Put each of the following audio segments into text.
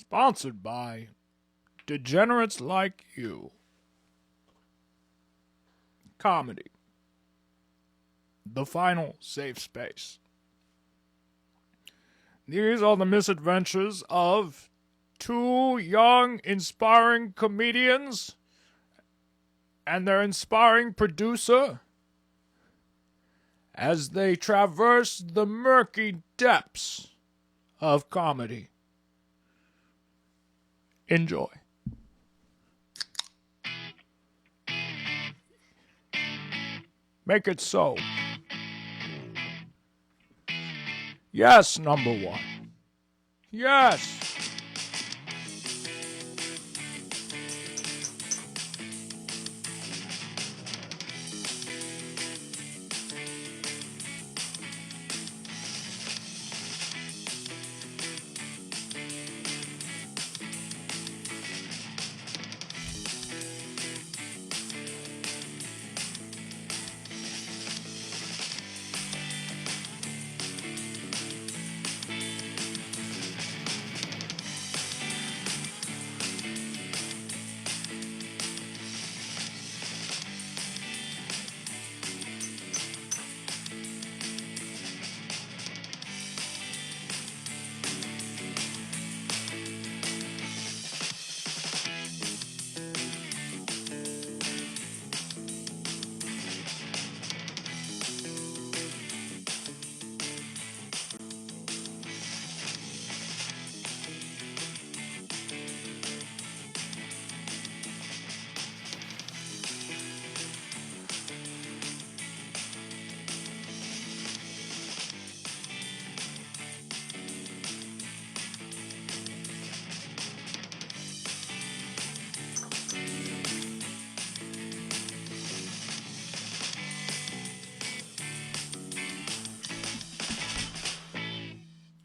Sponsored by Degenerates Like You. Comedy. The final safe space. These are the misadventures of two young, inspiring comedians and their inspiring producer as they traverse the murky depths of comedy. Enjoy. Make it so. Yes, number one. Yes.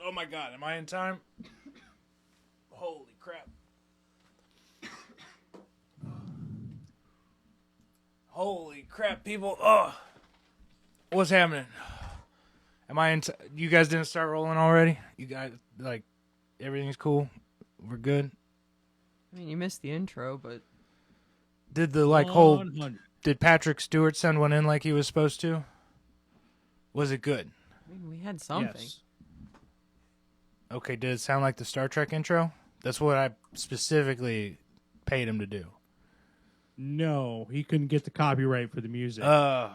Oh my god, am I in time? Holy crap. Holy crap, people. Oh. What's happening? Am I in you guys didn't start rolling already? You guys, like, everything's cool? We're good? I mean, you missed the intro, but... Did the, like, 100. whole... Did Patrick Stewart send one in like he was supposed to? Was it good? I mean, we had something. Yes. Okay, did it sound like the Star Trek intro? That's what I specifically paid him to do. No, he couldn't get the copyright for the music. Shit.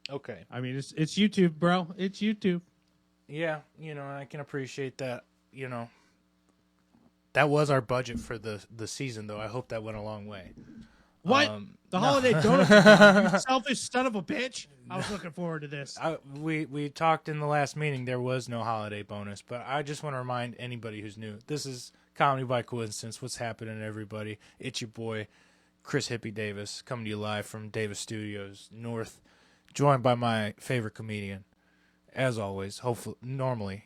Okay. I mean, it's YouTube, bro. It's YouTube. Yeah, I can appreciate that, That was our budget for the season, though. I hope that went a long way. What? The holiday donuts, you selfish son of a bitch. I was looking forward to this. We talked in the last meeting. There was no holiday bonus, but I just want to remind anybody who's new. This is Comedy by Coincidence. What's happening, everybody? It's your boy, Chris Hippie Davis, coming to you live from Davis Studios North, joined by my favorite comedian, as always. Hopefully, normally,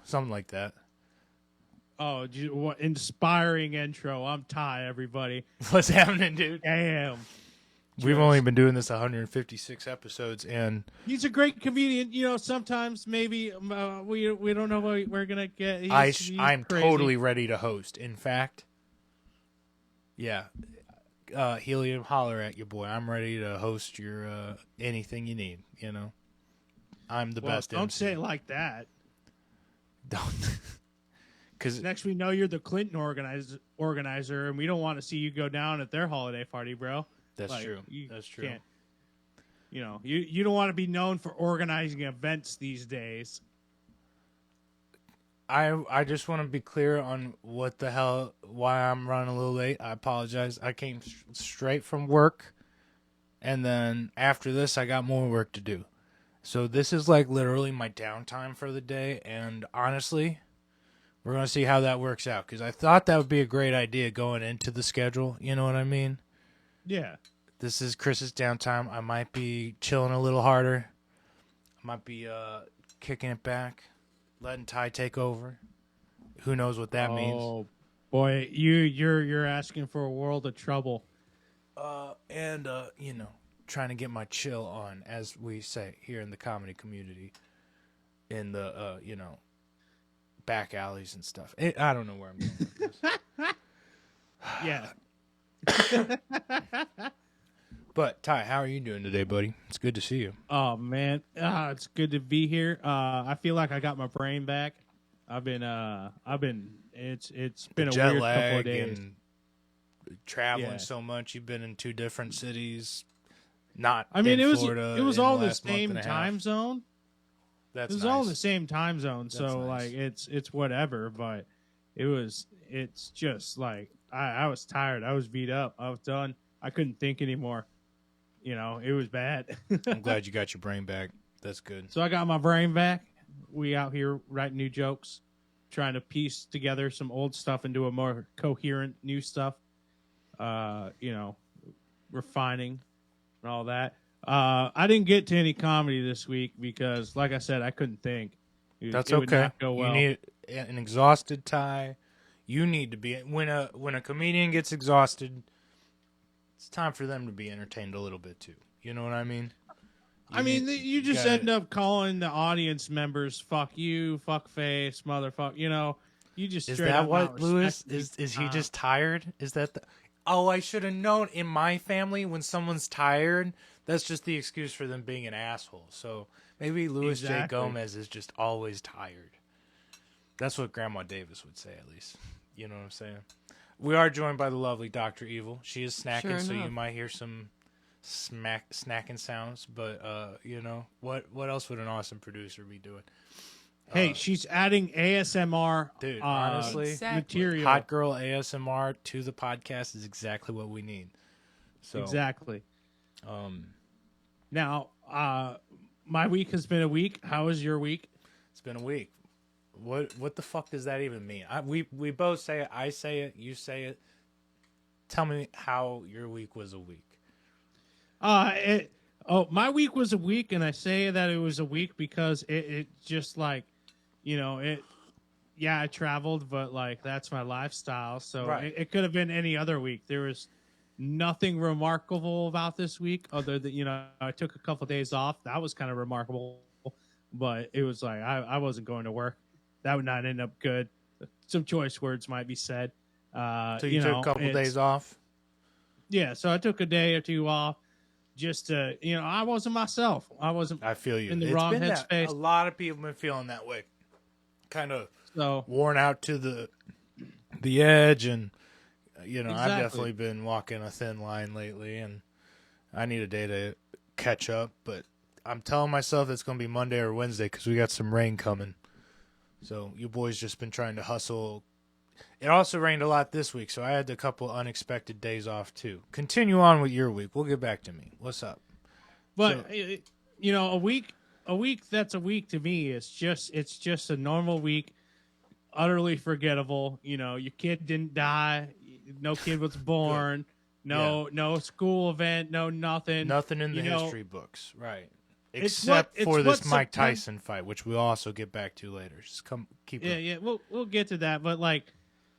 something like that. Oh, what inspiring intro. I'm Ty, everybody. What's happening, dude? Damn. We've only been doing this 156 episodes, and he's a great comedian. Sometimes maybe we don't know what we're gonna get. I'm crazy. totally ready to host. In fact, yeah, Helium, holler at your boy. I'm ready to host your anything you need. I'm the best. Don't MC. say it like that. Don't. Because next we know you're the Clinton organizer, and we don't want to see you go down at their holiday party, bro. That's true. That's true. You don't want to be known for organizing events these days. I just want to be clear on why I'm running a little late. I apologize. I came straight from work, and then after this, I got more work to do. So this is like literally my downtime for the day, and honestly, we're going to see how that works out, because I thought that would be a great idea going into the schedule. You know what I mean? Yeah. This is Chris's downtime. I might be chilling a little harder. I might be kicking it back, letting Ty take over. Who knows what that means? Oh, boy, you're asking for a world of trouble. And trying to get my chill on, as we say here in the comedy community, in the back alleys and stuff. I don't know where I'm going with this. Yeah. But Ty, how are you doing today, buddy? It's good to see you. Oh man, it's good to be here. I feel like I got my brain back. It's been a Jet weird couple lag of days. and traveling Yeah. so much. You've been in 2 different cities. Not. I mean, in it was Florida it was in all the last month same and a half. time zone. That's It was nice. all the same time zone, That's so nice. like it's whatever. But it's just like I was tired. I was beat up. I was done. I couldn't think anymore. It was bad. I'm glad you got your brain back. That's good. So I got my brain back. We out here writing new jokes, trying to piece together some old stuff into a more coherent new stuff. Refining and all that. I didn't get to any comedy this week because, like I said, I couldn't think. That's it would okay. not go well. You need an exhausted Ty. You need to be when a comedian gets exhausted. It's time for them to be entertained a little bit too. You know what I mean? You just gotta- end up calling the audience members "fuck you," "fuck face," "motherfucker." You just Is straight that up what not Lewis respect me. is? He just tired? Is that the? Oh, I should have known. In my family, when someone's tired, that's just the excuse for them being an asshole. So maybe Louis J. Exactly. Gomez is just always tired. That's what Grandma Davis would say, at least. You know what I'm saying? We are joined by the lovely Dr. Evil. She is snacking, Sure so you enough. might hear some snacking sounds. But what else would an awesome producer be doing? Hey, she's adding ASMR, Dude, honestly, Exactly. material. Hot girl ASMR to the podcast is exactly what we need. So Exactly. um, Now, my week has been a week. How was your week? it's been a week. What the fuck does that even mean? We both say it. I say it. You say it. Tell me how your week was a week. My week was a week, and I say that it was a week because it just like, I traveled, but like that's my lifestyle. So Right. it could have been any other week. There was nothing remarkable about this week other than, I took a couple days off. That was kind of remarkable, but it was like, I wasn't going to work. That would not end up good. Some choice words might be said. So you took a couple days off. Yeah. So I took a day or two off. Just to, I wasn't myself. I wasn't I feel you. in the It's wrong been that- headspace. A lot of people have been feeling that way. Kind of So worn out to the edge, and I've Exactly. definitely been walking a thin line lately, and I need a day to catch up. But I'm telling myself it's going to be Monday or Wednesday because we got some rain coming. So you boys just been trying to hustle. It also rained a lot this week, so I had a couple unexpected days off too. Continue on with your week. We'll get back to me. What's up? But a week that's a week to me. It's just a normal week, utterly forgettable. Your kid didn't die, no kid was born, no school event, no nothing. Nothing in the You know, history books, right? It's Except what- for it's this what Mike Septem- Tyson fight, which we'll also get back to later. Just keep Yeah, it. yeah, we'll get to that. But like,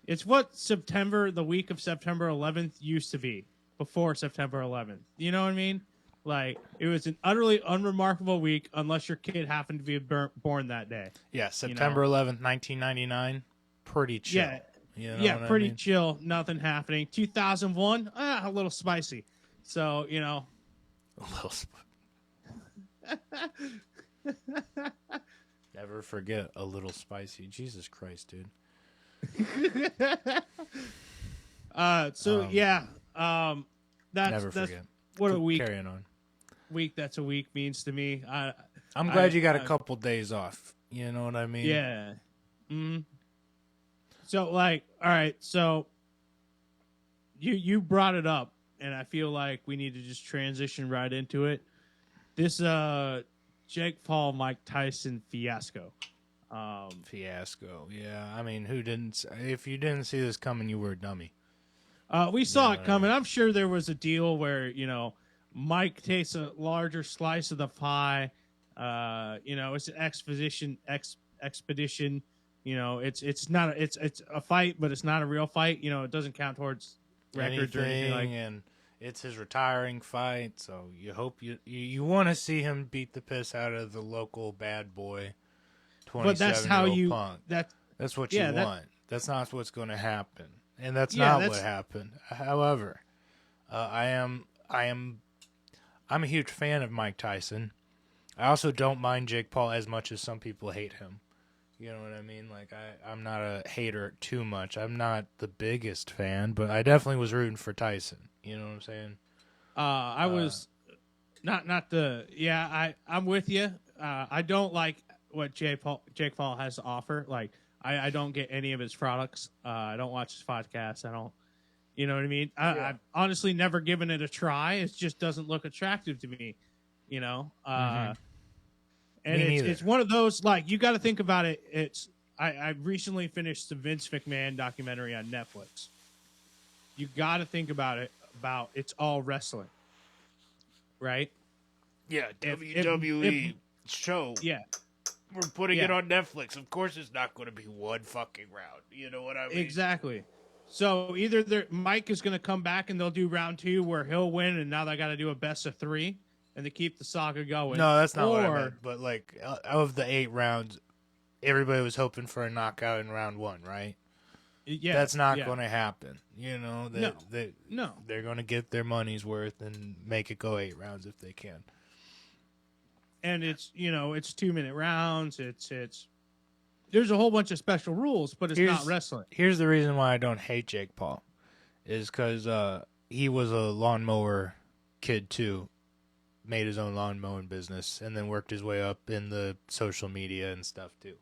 it's what the week of September 11th used to be before September 11th. You know what I mean? Like, it was an utterly unremarkable week unless your kid happened to be born that day. Yeah, September 11th, 1999. Pretty chill. Yeah, You know yeah, what I pretty mean? chill. Nothing happening. 2001, a little spicy. So A little Never forget a little spicy. Jesus Christ, dude. That's Never that's forget. what a Keep week Carrying on. that's a week means to me. I'm glad you got a couple days off. You know what I mean? Yeah. Mm. So like, all right, so you brought it up, and I feel like we need to just transition right into it. This Jake Paul Mike Tyson fiasco. Fiasco. Yeah. I mean, who didn't? If you didn't see this coming, you were a dummy. We saw Yeah, it coming. I'm sure there was a deal where Mike takes a larger slice of the pie. It's an expedition. It's not. It's a fight, but it's not a real fight. It doesn't count towards records or anything like. And it's his retiring fight, so you hope you want to see him beat the piss out of the local bad boy. But that's how 27-year-old you punk. That's what Yeah, you that- want. That's not what's going to happen, and that's Yeah, not that's- what happened. However, I'm a huge fan of Mike Tyson. I also don't mind Jake Paul as much as some people hate him. You know what I mean? Like I'm not a hater too much. I'm not the biggest fan, but I definitely was rooting for Tyson. You know what I'm saying? I was not the yeah. I'm with you. I don't like what Jake Paul has to offer. Like I don't get any of his products. I don't watch his podcast. I don't. You know what I mean? I've honestly never given it a try. It just doesn't look attractive to me. You know. And Me neither. it's one of those like you got to think about it. It's I recently finished the Vince McMahon documentary on Netflix. You got to think about it. About it's all wrestling, right? Yeah, If- WWE show. Yeah, We're putting Yeah. it on Netflix. Of course, it's not going to be one fucking round. You know what I mean? exactly. So either Mike is going to come back and they'll do round 2 where he'll win, and now they got to do a best of 3 and to keep the saga going. No, that's not what I Or- meant. But like, of the 8 rounds, everybody was hoping for a knockout in round 1, right? Yeah, That's not yeah. going to happen. You know, No. they're going to get their money's worth and make it go 8 rounds if they can. And it's it's 2-minute rounds. It's there's a whole bunch of special rules, but it's not wrestling. Here's the reason why I don't hate Jake Paul, is because he was a lawnmower kid too, made his own lawn mowing business, and then worked his way up in the social media and stuff too.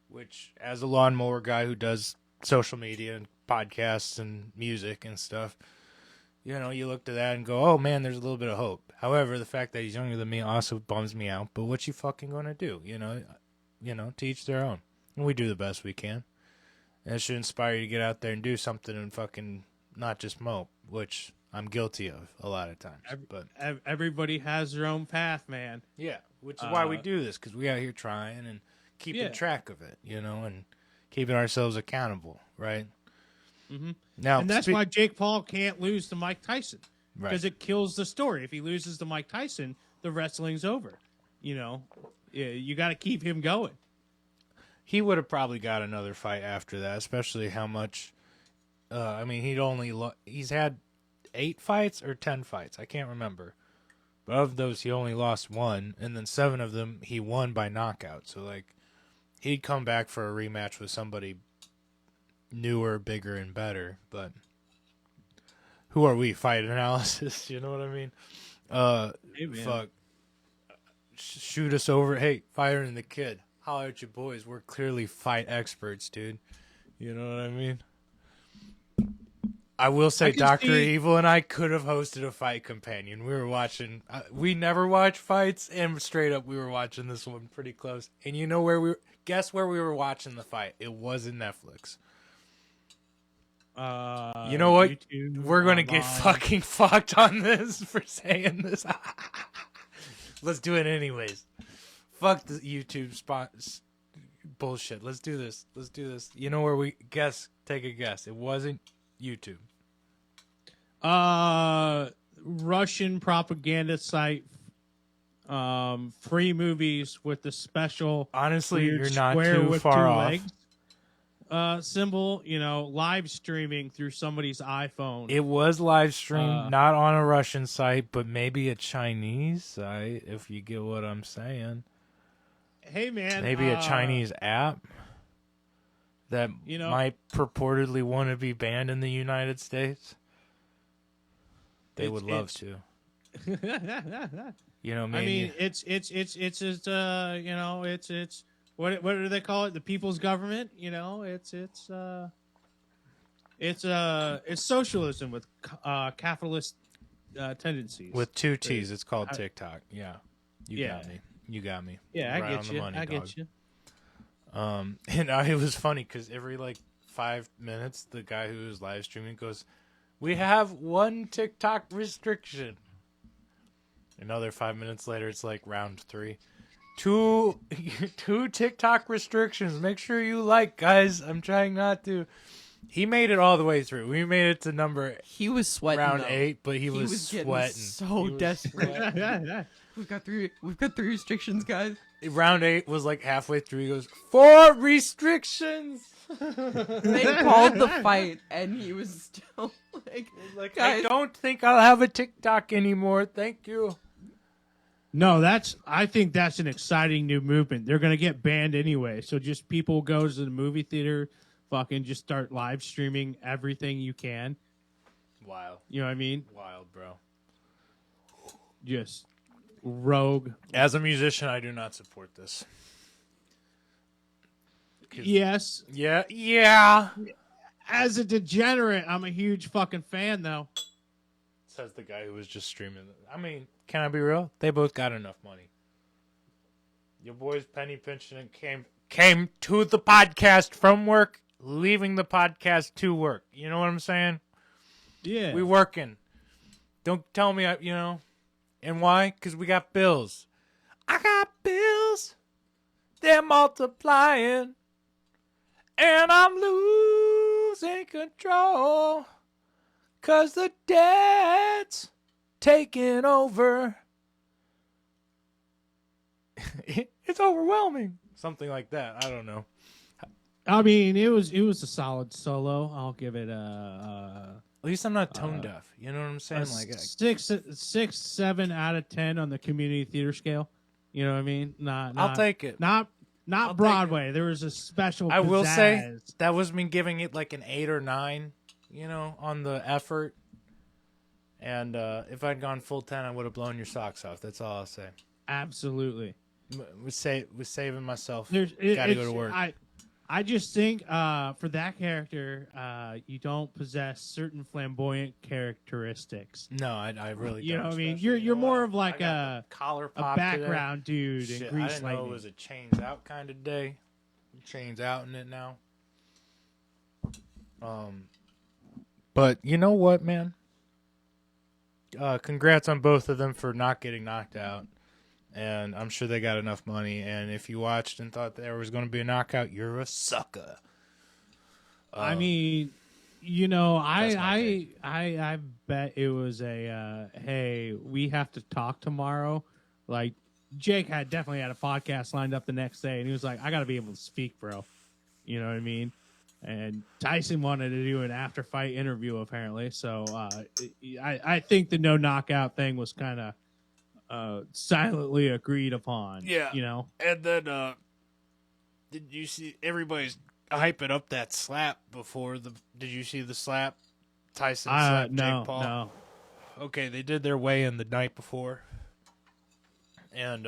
Which, as a lawnmower guy who does social media and podcasts and music and stuff, you know, you look to that and go, oh man, there's a little bit of hope. However, the fact that he's younger than me also bums me out. But what you fucking gonna do? You know, to each their own. And we do the best we can. And it should inspire you to get out there and do something and fucking not just mope, which I'm guilty of a lot of times. But Everybody has their own path, man. yeah, which is why we do this, because we out here trying and keeping Yeah. track of it, you know, and keeping ourselves accountable, right? Mhm. Now, And that's why Jake Paul can't lose to Mike Tyson, right. because it kills the story. If he loses to Mike Tyson, the wrestling's over. You know, you got to keep him going. He would have probably got another fight after that, especially how much. I mean, he's had 8 fights or 10 fights. I can't remember. But of those, he only lost 1, and then 7 of them he won by knockout. So like, he'd come back for a rematch with somebody newer, bigger, and better. But who are we? Fight analysis. You know what I mean? Hey, man. Fuck. Shoot us over. Hey, Fire and the Kid. Holler at your boys. We're clearly fight experts, dude. You know what I mean? I will say can Dr. see- Evil and I could have hosted a fight companion. We were watching. We never watch fights, and straight up, we were watching this one pretty close. And you know where we were? Guess where we were watching the fight? It wasn't Netflix. You know what? YouTube, We're going to get online. fucking fucked on this for saying this. Let's do it anyways. Fuck the YouTube spot bullshit. Let's do this. Let's do this. You know where we guess? Take a guess. It wasn't YouTube. Russian propaganda site. Free movies with the special. Honestly, weird you're not square too with far 2 off. legs, symbol. Live streaming through somebody's iPhone. It was live streamed, not on a Russian site, but maybe a Chinese site, if you get what I'm saying. Hey man, Maybe a Chinese app that might purportedly want to be banned in the United States. They would love to. You know, I mean, it's what do they call it? The people's government. It's socialism with capitalist tendencies. with 2 T's, it's called TikTok. Yeah, you Yeah. got me. You got me. Yeah, Right I on get the you. money, I dog. get you. And it was funny because every 5 minutes, the guy who was live streaming goes, "We have 1 TikTok restriction." Another 5 minutes later, it's like round 3. 2 TikTok restrictions. Make sure you guys. I'm trying not to. He made it all the way through. We made it to number He was sweating. round though. 8, but he was getting sweating. so He was desperate. sweating. We've got three restrictions, guys. round 8 was like halfway through. He goes, 4 restrictions. They called the fight, and he was still like, I guys, don't think I'll have a TikTok anymore. Thank you. No, I think that's an exciting new movement. They're gonna get banned anyway, so just people go to the movie theater, fucking just start live streaming everything you can. Wild. You know what I mean? Wild, bro. Just rogue. As a musician, I do not support this. Yes. Yeah. As a degenerate, I'm a huge fucking fan, though. Says the guy who was just streaming. I mean, can I be real? They both got enough money. Your boys penny pinching and came to the podcast from work, leaving the podcast to work. You know what I'm saying? Yeah. We working. Don't tell me, you know. And why? Because we got bills. I got bills. They're multiplying. And I'm losing control. Because the debt's taking over. It's overwhelming. Something like that. I don't know. I mean, it was a solid solo. I'll give it a At least I'm not tone deaf. You know what I'm saying? like 6-7 out of 10 on the community theater scale. You know what I mean? Not I'll take it. Not I'll take Broadway. There was a special. I will say pizzazz. that was me giving it like an 8 or 9, you know, on the effort. And if I'd gone full 10, I would have blown your socks off. That's all I'll say. Absolutely. Was saving myself. Gotta go to work. I just think for that character, you don't possess certain flamboyant characteristics. No, I really You don't. know what I mean? especially, You're you know more what? of like I got a the collar a pop background dude today. in Shit, I Grease didn't know Lightning. it was a chains out kind of day. Chains out in it now. But you know what, man? Congrats on both of them for not getting knocked out. And I'm sure they got enough money. And if you watched and thought there was going to be a knockout, you're a sucker. I mean, you know, That's my I bet it was a hey, we have to talk tomorrow. Like Jake definitely had a podcast lined up the next day, and he was like, I got to be able to speak, bro. You know what I mean? And Tyson wanted to do an after fight interview apparently, so I think the no knockout thing was kind of silently agreed upon. Yeah. You know. And then, did you see everybody's hyping up that slap before the? Did you see the slap? Tyson slapped No, Jake Paul. no. Okay, they did their weigh-in the night before, and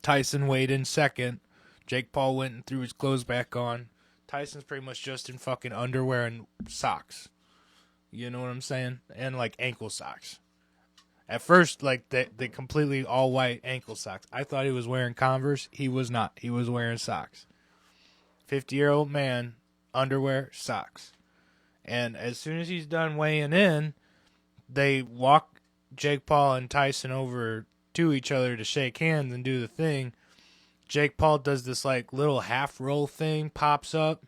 Tyson weighed in second. Jake Paul went and threw his clothes back on. Tyson's pretty much just in fucking underwear and socks. You know what I'm saying? And like ankle socks. At first, like they completely all white ankle socks. I thought he was wearing Converse. He was not. He was wearing socks. 50-year-old man, underwear, socks. And as soon as he's done weighing in, they walk Jake Paul and Tyson over to each other to shake hands and do the thing. Jake Paul does this like little half roll thing, pops up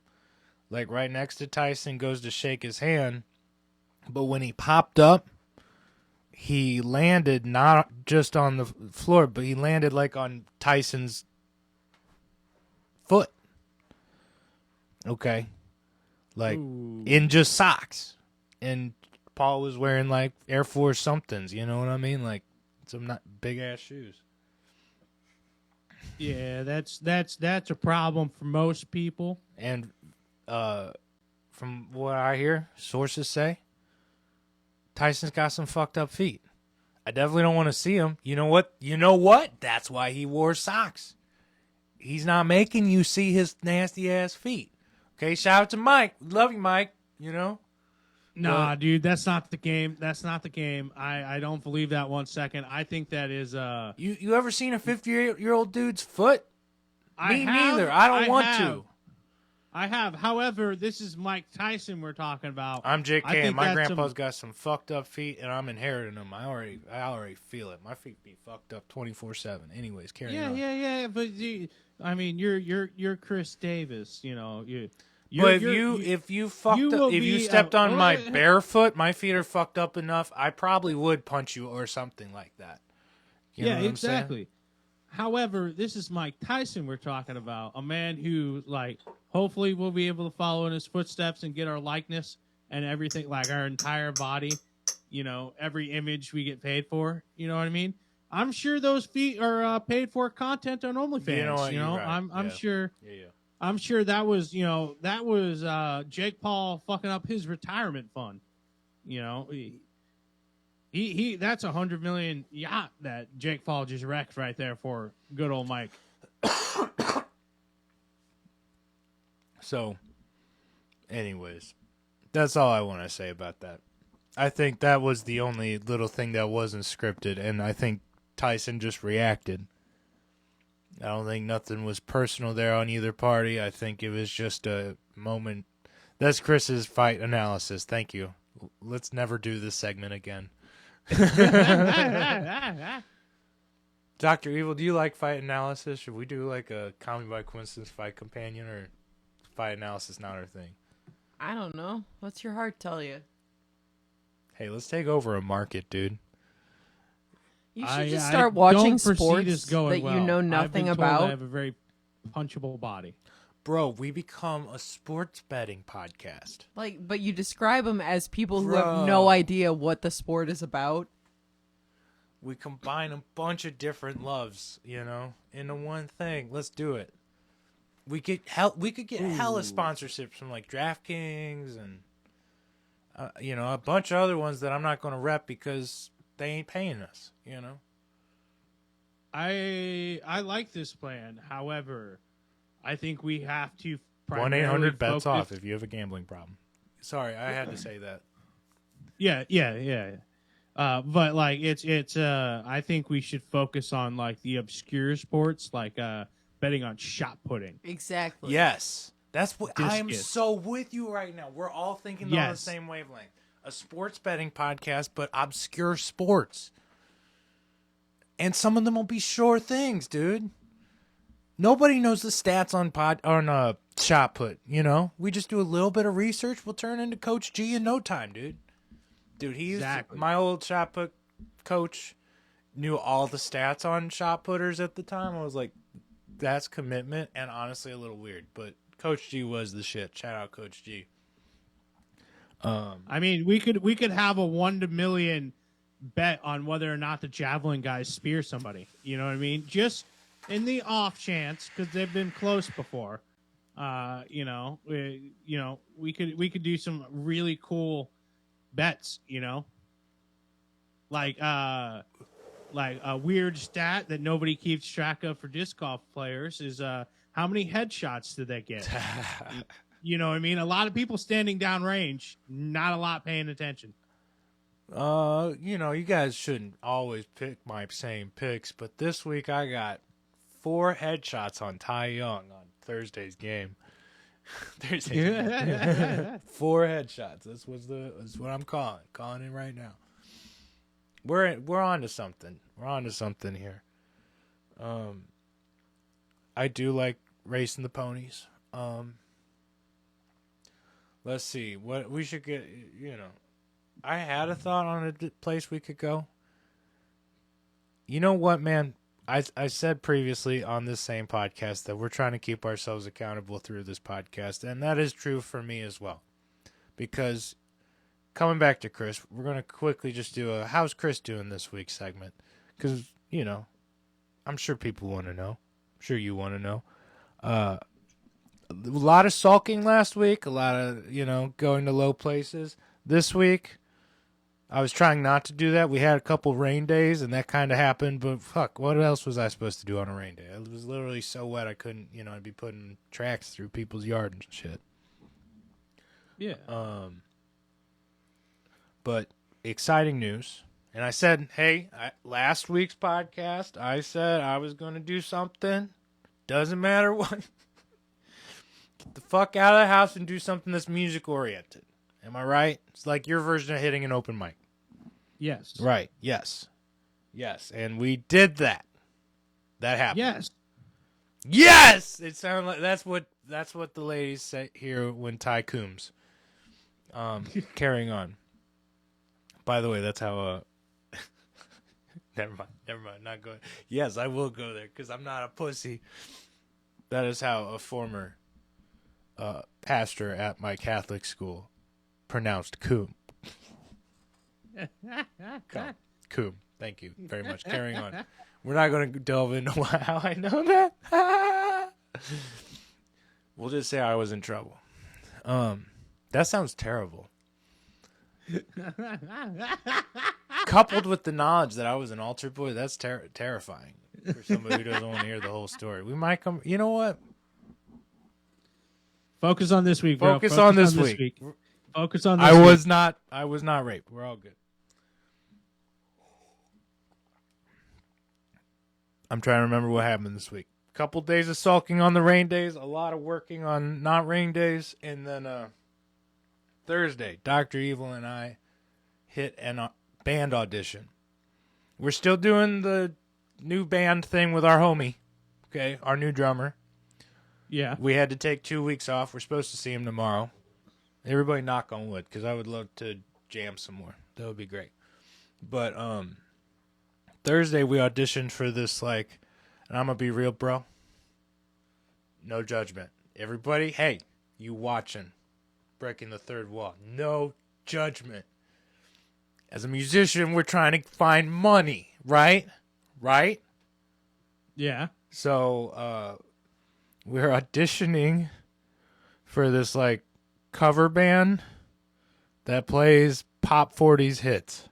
like right next to Tyson, goes to shake his hand. But when he popped up, he landed not just on the floor, but he landed like on Tyson's foot. Okay. Like Ooh. in just socks. And Paul was wearing like Air Force somethings, you know what I mean? Like some not big ass shoes. Yeah, that's a problem for most people. And from what I hear, sources say, Tyson's got some fucked up feet. I definitely don't want to see him. You know what? That's why he wore socks. He's not making you see his nasty ass feet. Okay, shout out to Mike. Love you, Mike. You know? Nah, dude, that's not the game. That's not the game. I don't believe that 1 second. I think that is You ever seen a 50-year-old dude's foot? Me have, neither. I don't want have. to. I have. However, this is Mike Tyson we're talking about. I'm I JK, and think my that's grandpa's got some fucked up feet, and I'm inheriting them. I already feel it. My feet be fucked up 24/7. Anyways, carry on. Yeah. But I mean, you're Chris Davis. You know But if you stepped on my bare foot, my feet are fucked up enough. I probably would punch you or something like that. You know what I'm saying? exactly. However, this is Mike Tyson we're talking about, a man who, like, hopefully we'll be able to follow in his footsteps and get our likeness and everything, like our entire body, every image we get paid for. You know what I mean? I'm sure those feet are paid for content on OnlyFans. You know what? You're right. I'm sure. Yeah. I'm sure that was Jake Paul fucking up his retirement fund. He that's $100 million yacht that Jake Paul just wrecked right there for good old Mike. So, anyways, that's all I want to say about that. I think that was the only little thing that wasn't scripted, and I think Tyson just reacted. I don't think nothing was personal there on either party. I think it was just a moment. That's Chris's fight analysis. Thank you. Let's never do this segment again. Dr. Evil, do you like fight analysis? Should we do like a Comedy by Coincidence fight companion, or fight analysis not our thing? I don't know. What's your heart tell you? Hey, let's take over a market, dude. You should just start watching don't foresee sports this going that you know well. I've nothing been told about. I have a very punchable body. Bro, we become a sports betting podcast. But you describe them as people who Bro. have no idea what the sport is about. We combine a bunch of different loves, into one thing. Let's do it. We could get hella sponsorships from like DraftKings and a bunch of other ones that I'm not going to rep because they ain't paying us. I like this plan. However, I think we have to 1-800-BETS off if you have a gambling problem. Sorry, I had to say that. Yeah. But like it's I think we should focus on like the obscure sports, like betting on shot putting. Exactly. Yes. That's what I'm Discus. so with you right now. We're all thinking on the same wavelength. A sports betting podcast, but obscure sports. And some of them will be sure things, dude. Nobody knows the stats on shot put, We just do a little bit of research. We'll turn into Coach G in no time, dude. Dude, my old shot put coach knew all the stats on shot putters at the time. I was like, that's commitment and honestly a little weird. But Coach G was the shit. Shout out Coach G. I mean, we could have a 1 to million bet on whether or not the javelin guys spear somebody. You know what I mean? Just in the off chance, because they've been close before. We could do some really cool bets. Like a weird stat that nobody keeps track of for disc golf players is how many headshots did they get? You know what I mean? A lot of people standing down range, not a lot paying attention. You guys shouldn't always pick my same picks, but this week I got 4 headshots on Ty Young on Thursday's game. 4 headshots. That's what I'm calling in right now. We're on to something. We're on to something here. I do like racing the ponies. Let's see what we should get. I had a thought on a place we could go. You know what, man? I said previously on this same podcast that we're trying to keep ourselves accountable through this podcast, and that is true for me as well. Because coming back to Chris, we're going to quickly just do a how's Chris doing this week segment. Because, I'm sure people want to know. I'm sure you want to know. A lot of sulking last week, a lot of, going to low places. This week, I was trying not to do that. We had a couple rain days, and that kind of happened. But fuck, what else was I supposed to do on a rain day? It was literally so wet I couldn't, I'd be putting tracks through people's yards and shit. Yeah. But exciting news. And I said, hey, last week's podcast, I said I was going to do something. Doesn't matter what. Get the fuck out of the house and do something that's music-oriented. Am I right? It's like your version of hitting an open mic. Yes. Right. Yes. Yes. And we did that. That happened. Yes. Yes! It sounded like that's what the ladies say here when Ty cooms. Carrying on. By the way, that's how Never mind. Never mind. Not going. Yes, I will go there because I'm not a pussy. That is how a former pastor at my Catholic school pronounced coom. Coom. Thank you very much. Carrying on. We're not going to delve into how I know that. We'll just say I was in trouble. That sounds terrible. Coupled with the knowledge that I was an altar boy, that's terrifying for somebody who doesn't want to hear the whole story. We might come. You know what? Focus on this week, bro. Focus on this week. Focus on this I week. was not raped. We're all good. I'm trying to remember what happened this week. A couple days of sulking on the rain days, a lot of working on not rain days, and then Thursday, Dr. Evil and I hit a band audition. We're still doing the new band thing with our homie, okay, our new drummer. Yeah. We had to take 2 weeks off. We're supposed to see him tomorrow. Everybody knock on wood, because I would love to jam some more. That would be great. But Thursday we auditioned for this, like, and I'm going to be real, bro. No judgment. Everybody, hey, you watching. Breaking the third wall. No judgment. As a musician, we're trying to find money, right? Right? Yeah. So, we're auditioning for this, like, cover band that plays Pop 40s hits.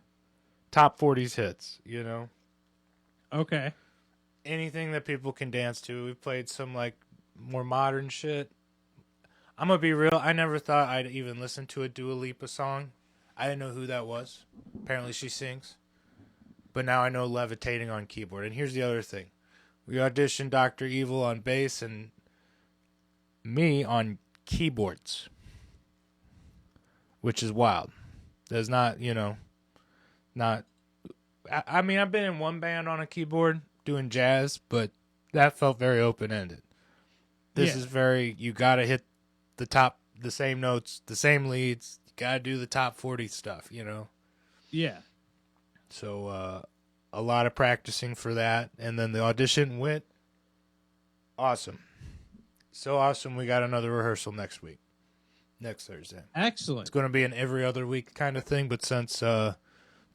Top 40s hits, you know? Okay. Anything that people can dance to. We played some, like, more modern shit. I'm gonna be real. I never thought I'd even listen to a Dua Lipa song. I didn't know who that was. Apparently she sings. But now I know Levitating on keyboard. And here's the other thing. We auditioned Dr. Evil on bass and me on keyboards. Which is wild. There's not, you know, not... I mean, I've been in one band on a keyboard doing jazz, but that felt very open-ended. This is very... You gotta hit the same notes, the same leads. You gotta do the top 40 stuff, you know? Yeah. So, a lot of practicing for that. And then the audition went awesome. So awesome, we got another rehearsal next week. Next Thursday. Excellent. It's going to be an every other week kind of thing, but since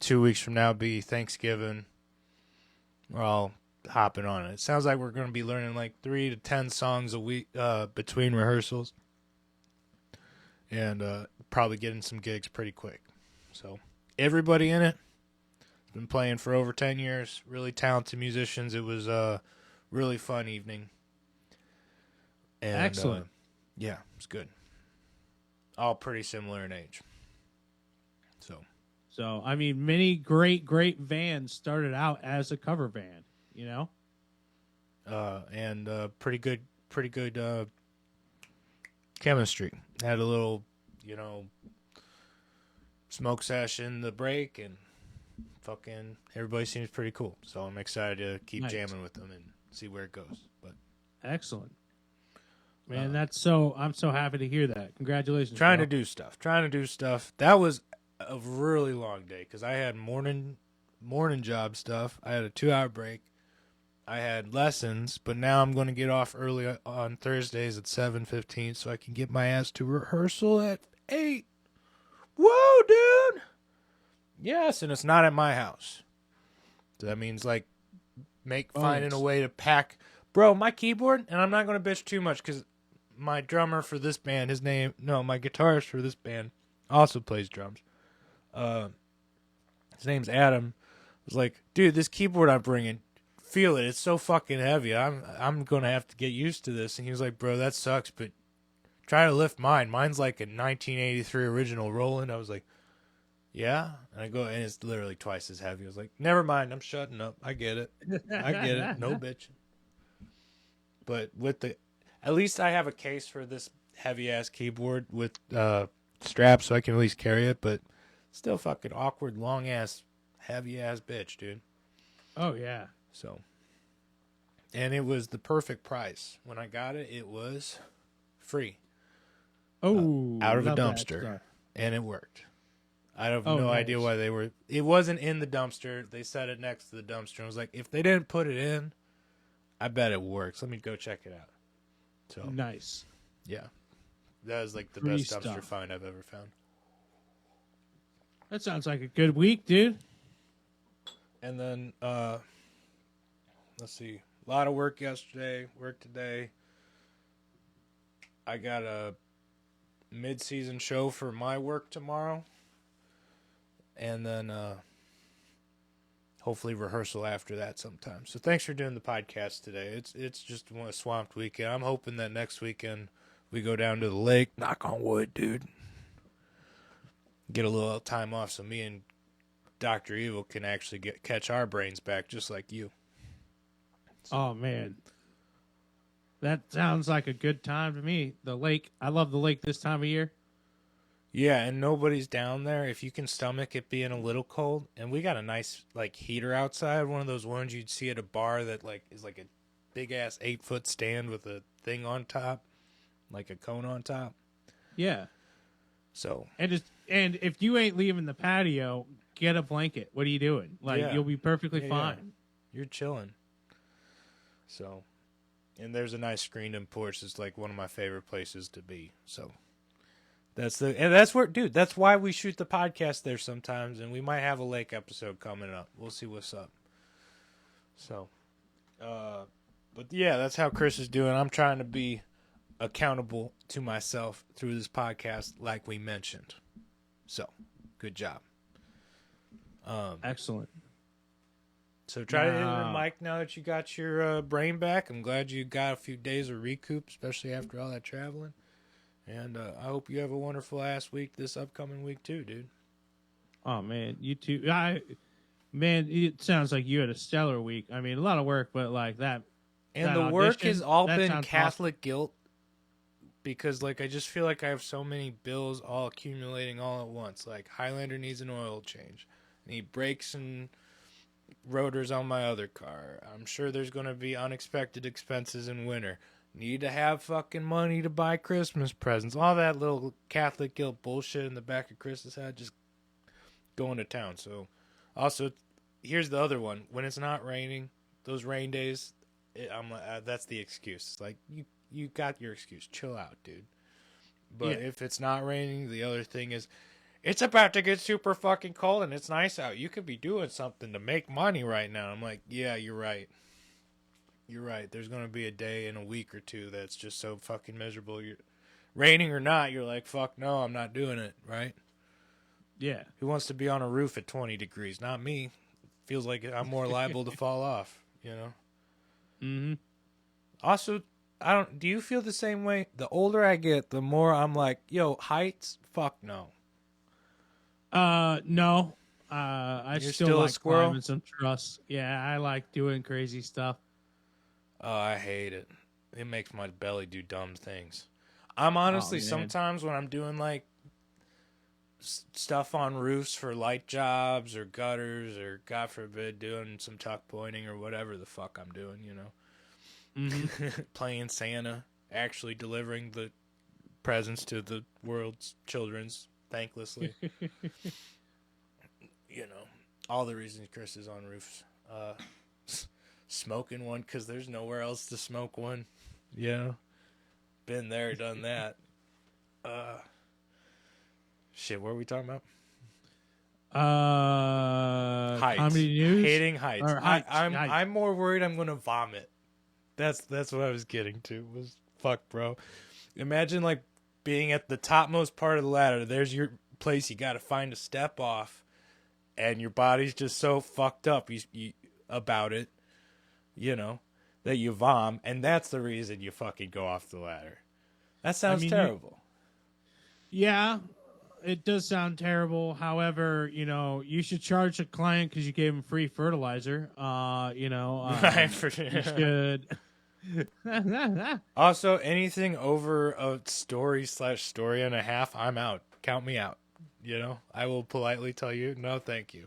2 weeks from now be Thanksgiving, we're all hopping on it. It sounds like we're going to be learning like 3 to 10 songs a week between rehearsals. And probably getting some gigs pretty quick. So everybody in it has been playing for over 10 years. Really talented musicians. It was a really fun evening. And, excellent. Yeah, it's good. All pretty similar in age. So, I mean, many great bands started out as a cover band, you know? And pretty good chemistry. Had a little, you know, smoke session, the break, and fucking everybody seems pretty cool. So I'm excited to keep jamming with them and see where it goes. But excellent. Man, I'm so happy to hear that. Congratulations. Trying to do stuff. That was a really long day because I had morning job stuff. I had a 2-hour break. I had lessons, but now I'm going to get off early on Thursdays at 7:15 so I can get my ass to rehearsal at 8. Whoa, dude! Yes, and it's not at my house. So that means like finding a way to pack. Bro, my keyboard, and I'm not going to bitch too much because my drummer for this band, my guitarist for this band also plays drums. His name's Adam. Was like, dude, this keyboard I'm bringing, feel it. It's so fucking heavy. I'm going to have to get used to this. And he was like, bro, that sucks, but try to lift mine. Mine's like a 1983 original Roland. I was like, yeah. And I go, and it's literally twice as heavy. I was like, never mind. I'm shutting up. I get it. No bitching. But at least I have a case for this heavy ass keyboard with straps so I can at least carry it, but still fucking awkward, long ass, heavy ass bitch, dude. Oh yeah. So, and it was the perfect price. When I got it, it was free. Oh, Out of a dumpster. And it worked. I have Oh, no nice. idea why they were. It wasn't in the dumpster. They set it next to the dumpster. I was like, if they didn't put it in, I bet it works. Let me go check it out. So Nice. yeah, that was like the Free best dumpster stuff. find I've ever found. That sounds like a good week, dude. And then let's see, a lot of work yesterday. Work today. I got a mid-season show for my work tomorrow. And then hopefully rehearsal after that sometime. So thanks for doing the podcast today. It's just a swamped weekend. I'm hoping that next weekend we go down to the lake. Knock on wood, dude. Get a little time off so me and Dr. Evil can actually catch our brains back just like you. So. Oh man. That sounds like a good time to me. The lake. I love the lake this time of year. Yeah, and nobody's down there. If you can stomach it being a little cold, and we got a nice like heater outside, one of those ones you'd see at a bar that like is like a big ass 8-foot stand with a thing on top, like a cone on top. Yeah. So And if you ain't leaving the patio, get a blanket. What are you doing? Like Yeah. you'll be perfectly Yeah, fine. you're chilling. So, and there's a nice screened-in porch. It's like one of my favorite places to be. So. That's where, dude, that's why we shoot the podcast there sometimes, and we might have a lake episode coming up. We'll see what's up. So, but yeah, that's how Chris is doing. I'm trying to be accountable to myself through this podcast, like we mentioned. So, good job. Excellent. So try to hit the mic now that you got your brain back. I'm glad you got a few days of recoup, especially after all that traveling. And I hope you have a wonderful ass week this upcoming week too, dude. Oh man, you too. Man, it sounds like you had a stellar week. I mean, a lot of work, but like that. And that the work audition, has all that been sounds Catholic guilt because like I just feel like I have so many bills all accumulating all at once. Like Highlander needs an oil change. I need brakes and rotors on my other car. I'm sure there's going to be unexpected expenses in winter. Need to have fucking money to buy Christmas presents. All that little Catholic guilt bullshit in the back of Chris's head, just going to town. So, also, here's the other one. When it's not raining, those rain days, I'm like, that's the excuse. It's like, you got your excuse. Chill out, dude. But Yeah. if it's not raining, the other thing is, it's about to get super fucking cold and it's nice out. You could be doing something to make money right now. I'm like, yeah, you're right. You're right. There's going to be a day in a week or two that's just so fucking miserable. Raining or not, you're like, fuck no, I'm not doing it, right? Yeah. Who wants to be on a roof at 20 degrees? Not me. Feels like I'm more liable to fall off, you know? Mm-hmm. Also, do you feel the same way? The older I get, the more I'm like, yo, heights? Fuck no. No. I You're still still a like squirrel? climbing some truss. Yeah, I like doing crazy stuff. Oh, I hate it. It makes my belly do dumb things. I'm honestly, man. sometimes when I'm doing like stuff on roofs for light jobs or gutters or God forbid doing some tuck pointing or whatever the fuck I'm doing, you know, Mm-hmm. playing Santa, actually delivering the presents to the world's children's thanklessly. You know, all the reasons Chris is on roofs. Smoking one because there's nowhere else to smoke one. Yeah. Been there, done that. Shit, what are we talking about? Heights. Comedy news. Hating heights. Or heights. I'm more worried I'm gonna vomit. That's what I was getting to. Was fuck, bro. Imagine like being at the topmost part of the ladder. There's your place. You got to find a step off, and your body's just so fucked up you about it, you know, that you vom, and that's the reason you fucking go off the ladder. That sounds terrible. Yeah, it does sound terrible. However, you know, you should charge a client because you gave him free fertilizer. You should. Also, anything over a story and a half, I'm out. Count me out. You know, I will politely tell you, no, thank you.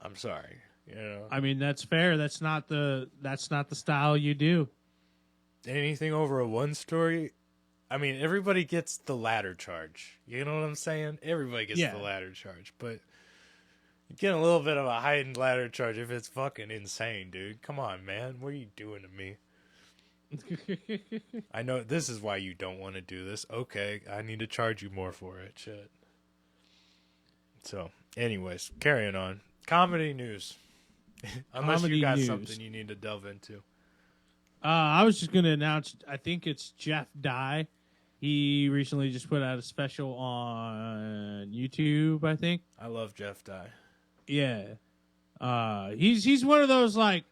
I'm sorry. You know, I mean, that's fair. That's not the style you do. anything over a one story, I mean, everybody gets the ladder charge. You know what I'm saying? Everybody gets Yeah. the ladder charge, but you get a little bit of a heightened ladder charge if it's fucking insane, dude. Come on, man. What are you doing to me? I know this is why you don't want to do this. Okay, I need to charge you more for it. Shit. So, anyways, carrying on. Comedy news. Unless Comedy you got news. something you need to delve into. I was just going to announce, I think it's Jeff Dye. He recently just put out a special on YouTube, I think. I love Jeff Dye. Yeah. He's one of those, like,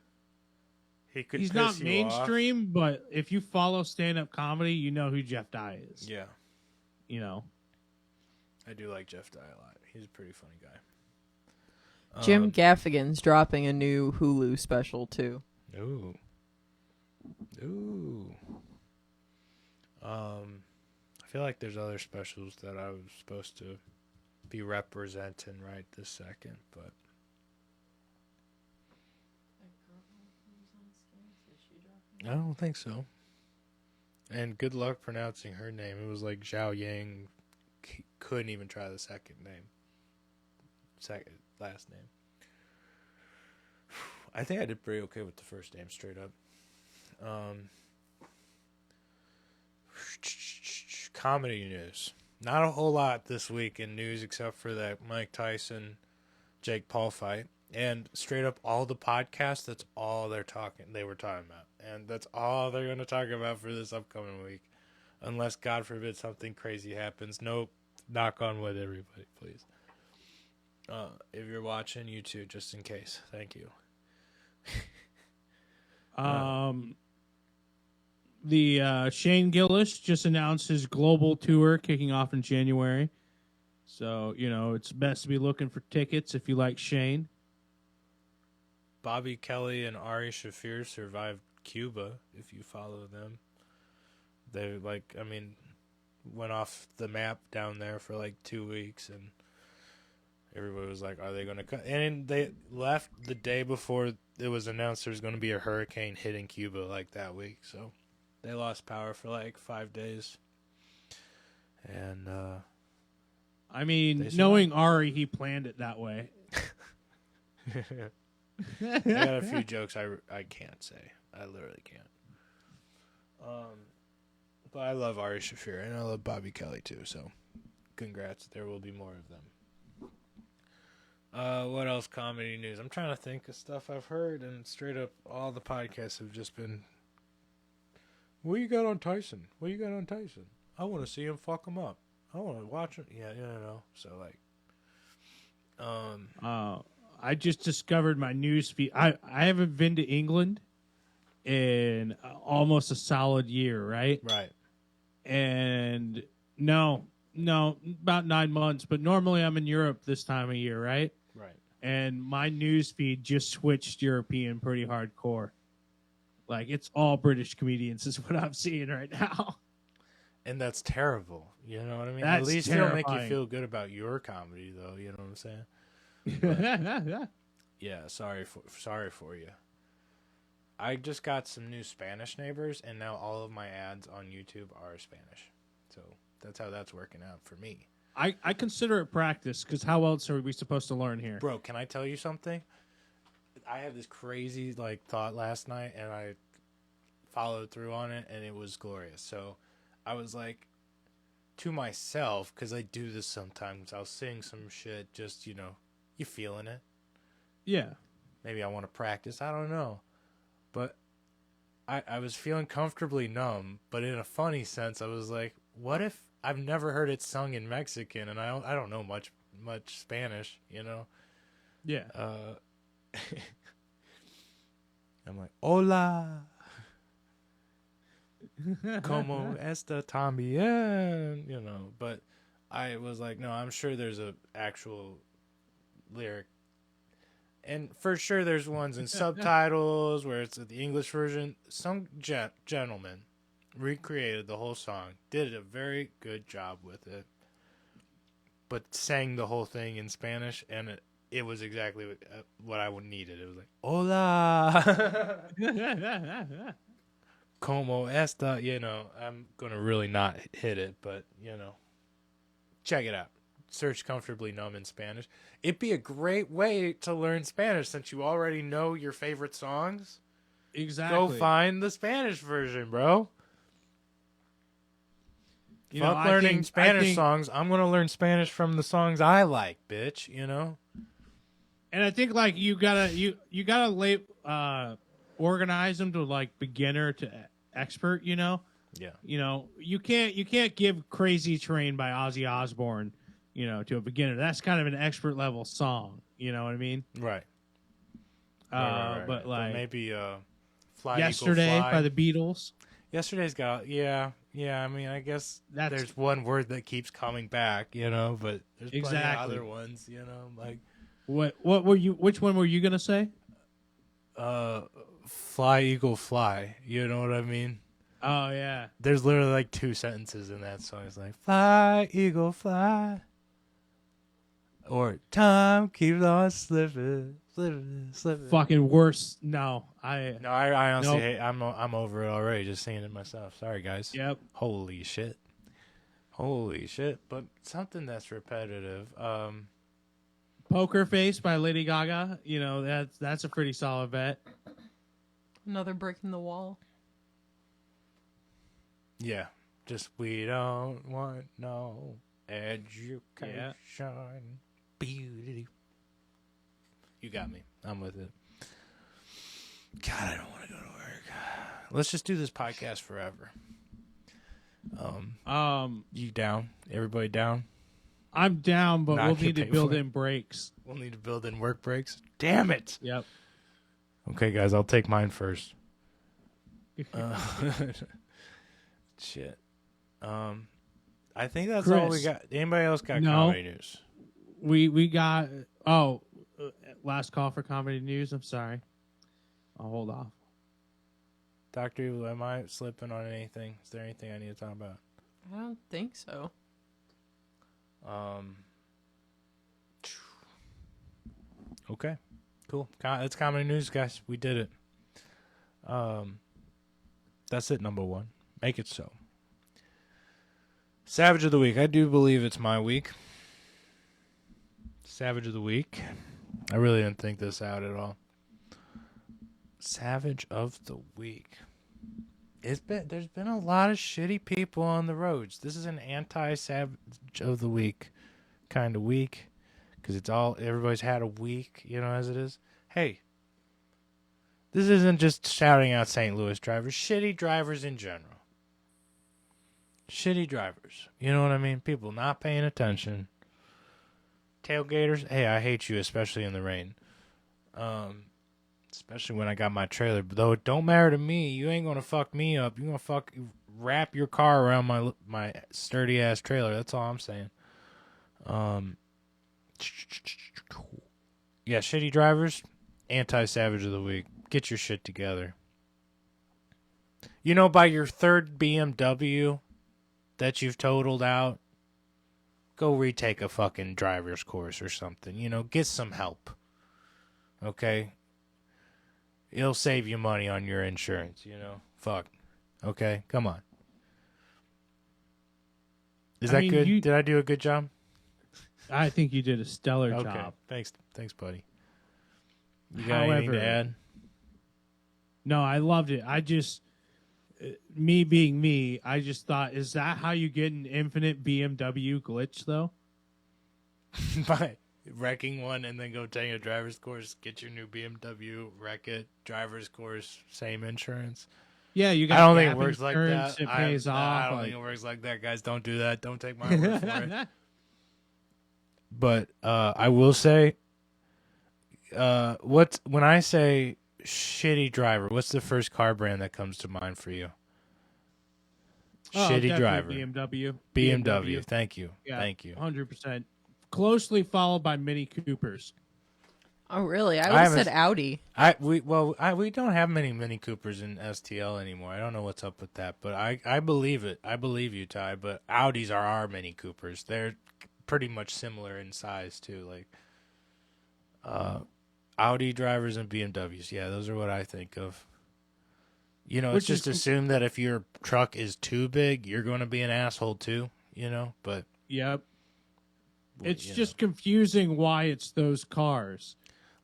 He could he's piss not you mainstream, but if you follow stand-up comedy, you know who Jeff Dye is. off. Yeah, You know. I do like Jeff Dye a lot. He's a pretty funny guy. Jim Gaffigan's dropping a new Hulu special too. Ooh. I feel like there's other specials that I was supposed to be representing right this second, but I don't think so. And good luck pronouncing her name. It was like Zhao Yang. Couldn't even try the second name. Last name. I think I did pretty okay with the first name, straight up. Comedy news. Not a whole lot this week in news except for that Mike Tyson, Jake Paul fight. And straight up, all the podcasts, that's all they were talking about. And that's all they're going to talk about for this upcoming week. Unless, God forbid, something crazy happens. Nope. Knock on wood, everybody, please. If you're watching, you too, just in case. Thank you. The Shane Gillis just announced his global tour kicking off in January. So, you know, it's best to be looking for tickets if you like Shane. Bobby Kelly and Ari Shaffir survived Cuba, if you follow them. They, went off the map down there for 2 weeks, and everybody was like, are they going to cut? And they left the day before it was announced there was going to be a hurricane hitting Cuba that week, so they lost power for 5 days. And knowing Ari, he planned it that way. I got a few jokes I can't say. I literally can't. But I love Ari Shaffir, and I love Bobby Kelly too, so congrats. There will be more of them. What else comedy news? I'm trying to think of stuff I've heard, and straight up, all the podcasts have just been, what you got on Tyson? What you got on Tyson? I want to see him fuck him up. I want to watch him. Yeah, so I just discovered my news feed. I haven't been to England in almost a solid year, right? Right. And no, about 9 months. But normally I'm in Europe this time of year, right? Right. And my news feed just switched European pretty hardcore. It's all British comedians is what I'm seeing right now. And that's terrible. You know what I mean? That's At least it'll make you terrifying. feel good about your comedy, though. You know what I'm saying? Yeah, sorry for you. I just got some new Spanish neighbors, and now all of my ads on YouTube are Spanish. So that's how that's working out for me. I consider it practice, because how else are we supposed to learn here? Bro, can I tell you something? I had this crazy thought last night, and I followed through on it, and it was glorious. So I was to myself, because I do this sometimes, I'll sing some shit, just, you feeling it. Yeah. Maybe I want to practice. I don't know. But I was feeling comfortably numb, but in a funny sense, I was like, what if I've never heard it sung in Mexican, and I don't know much Spanish, Yeah. I'm like, hola, como esta también, but I was like, no, I'm sure there's a actual lyric. And for sure there's ones in subtitles where it's the English version. Some gentleman recreated the whole song, did a very good job with it, but sang the whole thing in Spanish, and it was exactly what I needed. It was like, hola. como esta, I'm going to really not hit it, but, check it out. Search Comfortably Numb in Spanish. It'd be a great way to learn Spanish since you already know your favorite songs. Exactly. Go find the Spanish version, bro. Fuck learning Spanish songs. I'm going to learn Spanish from the songs I like, bitch, And I think like you gotta organize them to like beginner to expert. Yeah. You can't give Crazy Train by Ozzy Osbourne, to a beginner. That's kind of an expert level song. You know what I mean? Right. But like maybe Fly Yesterday Eagle Fly. by the Beatles. Yesterday's got I mean, I guess there's one word that keeps coming back, but there's plenty of other ones, like what were you? Which one were you gonna say? Fly Eagle Fly. You know what I mean? Oh yeah. There's literally like 2 sentences in that song. It's like Fly Eagle Fly, or time keeps on slipping. Fucking worse. No, I honestly nope. hate. I'm over it already. Just saying it myself. Sorry, guys. Yep. Holy shit. But something that's repetitive. Poker Face by Lady Gaga. That's a pretty solid bet. Another brick in the wall. Yeah. Just we don't want no education. Beauty. You got me. I'm with it. God, I don't want to go to work. Let's just do this podcast forever. You down? Everybody down? I'm down, but we'll need to build for it. in breaks. We'll need to build in work breaks. Damn it! Yep. Okay, guys, I'll take mine first. Shit. I think that's all we got. Anybody else got comedy news? We got last call for comedy news. I'm sorry. I'll hold off. Dr. Evil, am I slipping on anything? Is there anything I need to talk about? I don't think so. Okay. Cool. It's comedy news, guys. We did it. That's it, number 1. Make it so. Savage of the Week. I do believe it's my week. Savage of the Week. I really didn't think this out at all. Savage of the Week. There's been a lot of shitty people on the roads. This is an anti-Savage of the Week kind of week, because everybody's had a week, as it is. Hey, this isn't just shouting out St. Louis drivers. Shitty drivers in general. Shitty drivers. You know what I mean? People not paying attention. Tailgaters, hey, I hate you, especially in the rain. Especially when I got my trailer. Though it don't matter to me. You ain't gonna fuck me up. You gonna wrap your car around my sturdy ass trailer. That's all I'm saying. Yeah, shitty drivers. Anti-Savage of the Week. Get your shit together. By your third BMW that you've totaled out, go retake a fucking driver's course or something. Get some help. Okay? It'll save you money on your insurance, Fuck. Okay? Come on. Is that good? Did I do a good job? I think you did a stellar job. Thanks, buddy. You got anything to add? No, I loved it. I just, me being me, I just thought, is that how you get an infinite BMW glitch, though? By wrecking one and then go take a driver's course, get your new BMW, wreck it, driver's course, same insurance. Yeah, you got. I don't think it works like that. It pays off. I don't think it works like that, guys. Don't do that. Don't take my word for it. But I will say, when I say shitty driver, what's the first car brand that comes to mind for you? Shitty driver. BMW. Thank you. Yeah, thank you. 100%. Closely followed by Mini Coopers. Oh, really? I would have said Audi. We don't have many Mini Coopers in STL anymore. I don't know what's up with that, but I believe it. I believe you, Ty. But Audis are our Mini Coopers. They're pretty much similar in size too. Like Audi drivers and BMWs. Yeah, those are what I think of. You know, it's Which is just assumed that if your truck is too big, you're going to be an asshole too, you know, but yep. It's you just confusing why it's those cars.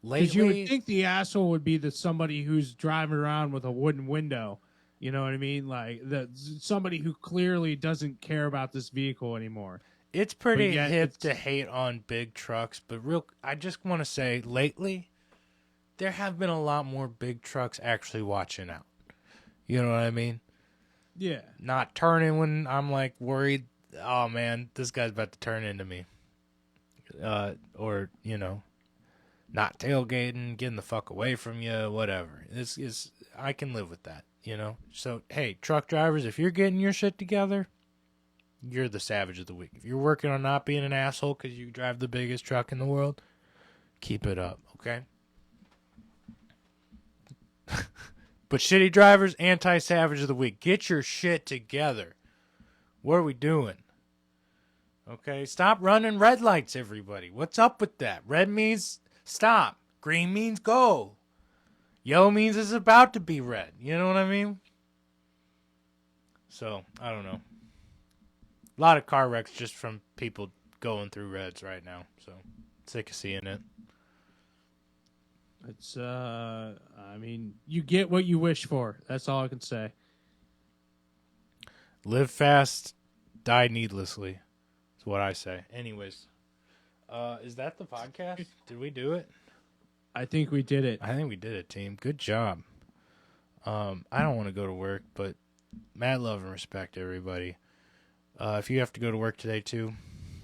know. Because you would Lately, think the asshole would be somebody who's driving around with a wooden window. You know what I mean? Like somebody who clearly doesn't care about this vehicle anymore. it's But pretty yet hip it's to hate on big trucks, but I just want to say lately, there have been a lot more big trucks actually watching out. You know what I mean? yeah. Not turning when I'm like worried, oh man, this guy's about to turn into me. Or, you know, not tailgating, getting the fuck away from you, whatever. This is I can live with that, you know. So hey, truck drivers, if you're getting your shit together, you're the savage of the week. If you're working on not being an asshole because you drive the biggest truck in the world, keep it up, okay? But shitty drivers, anti-savage of the week. Get your shit together. What are we doing? Okay, stop running red lights, everybody. What's up with that? Red means stop. Green means go. Yellow means it's about to be red. You know what I mean? So, I don't know. A lot of car wrecks just from people going through reds right now. So, sick of seeing it. It's I mean, you get what you wish for. That's all I can say. Live fast, die needlessly. That's what I say. Anyways, is that the podcast? Did we do it? I think we did it. I think we did it, team. Good job. I don't want to go to work, but mad love and respect, everybody. If you have to go to work today too,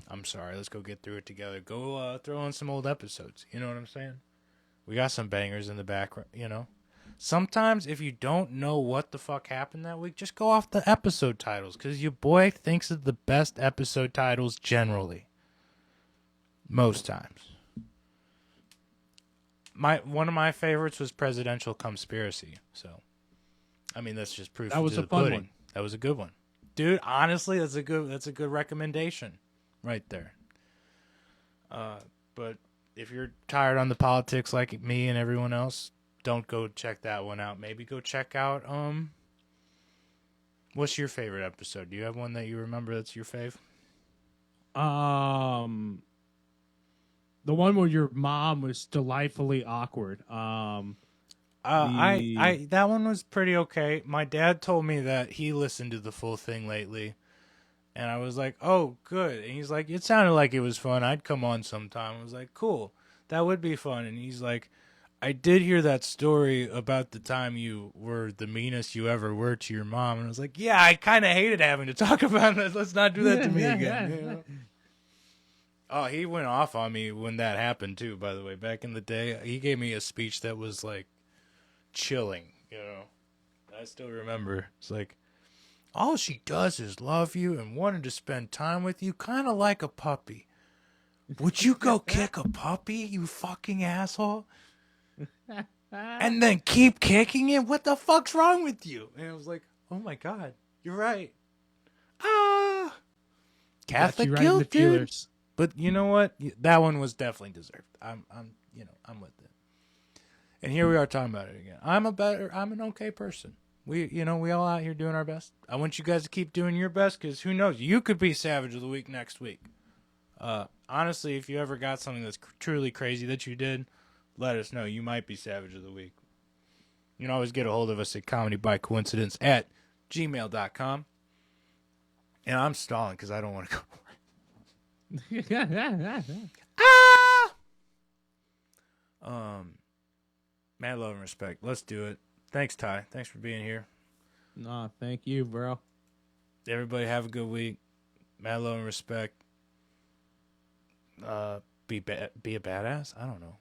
I'm sorry. Let's go get through it together. Go throw on some old episodes. You know what I'm saying? We got some bangers in the background, you know. Sometimes if you don't know what the fuck happened that week, just go off the episode titles, because your boy thinks of the best episode titles generally. Most times. One of my favorites was Presidential Conspiracy. So, I mean, that's just proof That was to a the fun pudding. one. That was a good one, dude. Honestly, that's a good recommendation, right there. But if you're tired on the politics like me and everyone else, don't go check that one out. Maybe go check out what's your favorite episode? Do you have one that you remember that's your fave? The one where your mom was delightfully awkward. I that one was pretty okay. My dad told me that he listened to the full thing lately, and I was like, "Oh, good." And he's like, "It sounded like it was fun. I'd come on sometime." I was like, "Cool, that would be fun." And he's like, "I did hear that story about the time you were the meanest you ever were to your mom." And I was like, "Yeah, I kind of hated having to talk about it. Let's not do that to me again." You know? Oh, he went off on me when that happened too. By the way, back in the day, he gave me a speech that was like chilling. You know, I still remember. It's like, all she does is love you and wanted to spend time with you, kind of like a puppy. Would you go kick a puppy, you fucking asshole? And then keep kicking it? What the fuck's wrong with you? And I was like, oh my god, you're right. Ah, Catholic got you right in the guilt, dude. feelers. But you know what? That one was definitely deserved. I'm with it. And here we are talking about it again. I'm an okay person. We all out here doing our best. I want you guys to keep doing your best, because who knows? You could be Savage of the Week next week. Honestly, if you ever got something that's truly crazy that you did, let us know. You might be Savage of the Week. You can always get a hold of us at comedybycoincidence@gmail.com. And I'm stalling because I don't want to go to work. Mad love and respect. Let's do it. Thanks, Ty. Thanks for being here. Nah, thank you, bro. Everybody have a good week. Mad love and respect. Be a badass. I don't know.